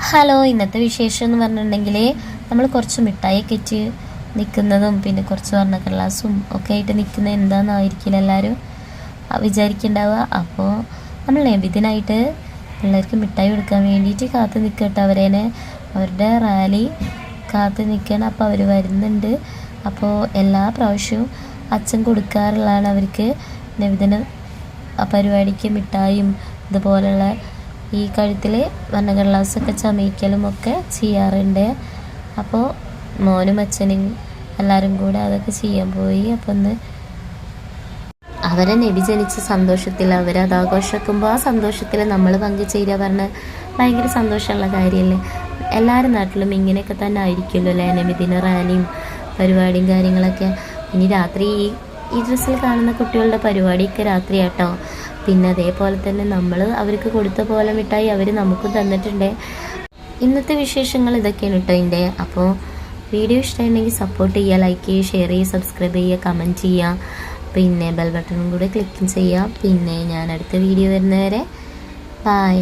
Hello, ഇന്നത്തെ വിശേഷം എന്ന് പറഞ്ഞിട്ടുണ്ടെങ്കിൽ നമ്മൾ കുറച്ച് മിഠായിയൊക്കെ ഇട്ട് നിൽക്കുന്നതും പിന്നെ കുറച്ച് വർണ്ണക്കടലാസും ഒക്കെ ആയിട്ട് നിൽക്കുന്ന എന്താണെന്നായിരിക്കില്ല എല്ലാവരും വിചാരിക്കുന്നുണ്ടാവുക. അപ്പോൾ നമ്മൾ നബിദിനായിട്ട് പിള്ളേർക്ക് മിഠായി കൊടുക്കാൻ വേണ്ടിയിട്ട് കാത്തു നിൽക്കട്ടെ. അവരുടെ റാലി കാത്തു നിൽക്കണം. അപ്പോൾ അവർ വരുന്നുണ്ട്. അപ്പോൾ എല്ലാ പ്രാവശ്യവും അച്ഛൻ കൊടുക്കാറുള്ളതാണ് അവർക്ക് നബിദിന പരിപാടിക്ക് മിഠായും ഇതുപോലുള്ള ഈ കഴുത്തിൽ വർണ്ണക്കടലാസൊക്കെ ചമയിക്കലും ഒക്കെ ചെയ്യാറുണ്ട്. അപ്പോൾ മോനും അച്ഛനും എല്ലാവരും കൂടെ അതൊക്കെ ചെയ്യാൻ പോയി. അപ്പോൾ ഒന്ന് അവരെ നബി ജനിച്ച സന്തോഷത്തിൽ അവരത് ആഘോഷിക്കുമ്പോൾ ആ സന്തോഷത്തിൽ നമ്മൾ പങ്കുചേരുക പറഞ്ഞാൽ ഭയങ്കര സന്തോഷമുള്ള കാര്യമല്ലേ. എല്ലാവരും നാട്ടിലും ഇങ്ങനെയൊക്കെ തന്നെ ആയിരിക്കുമല്ലോ അല്ലേ, നബിദിന റാലിയും പരിപാടിയും കാര്യങ്ങളൊക്കെ. ഇനി രാത്രി ഈ ഡ്രസ്സിൽ കാണുന്ന കുട്ടികളുടെ പരിപാടിയൊക്കെ രാത്രി കേട്ടോ. പിന്നെ അതേപോലെ തന്നെ നമ്മൾ അവർക്ക് കൊടുത്ത പോലെ മിഠായി അവർ നമുക്കും തന്നിട്ടുണ്ട്. ഇന്നത്തെ വിശേഷങ്ങൾ ഇതൊക്കെയാണ് കേട്ടോ ഇതിൻ്റെ. അപ്പോൾ വീഡിയോ ഇഷ്ടമായിട്ടുണ്ടെങ്കിൽ സപ്പോർട്ട് ചെയ്യുക, ലൈക്ക് ചെയ്യുക, ഷെയർ ചെയ്യുക, സബ്സ്ക്രൈബ് ചെയ്യുക, കമൻറ്റ് ചെയ്യുക, പിന്നെ ബെൽ ബട്ടണും കൂടെ ക്ലിക്ക് ചെയ്യുക. പിന്നെ ഞാൻ അടുത്ത വീഡിയോ വരുന്നവരെ ബൈ.